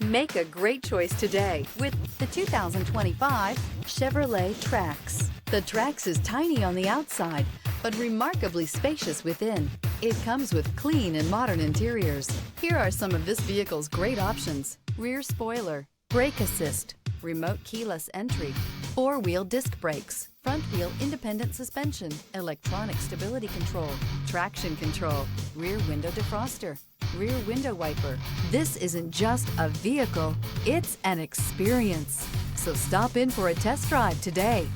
Make a great choice today with the 2025 Chevrolet Trax. The Trax is tiny on the outside, but remarkably spacious within. It comes with clean and modern interiors. Here are some of this vehicle's great options: rear spoiler, brake assist, remote keyless entry, four-wheel disc brakes, front-wheel independent suspension, electronic stability control, traction control, rear window defroster, rear window wiper. This isn't just a vehicle, it's an experience. So stop in for a test drive today.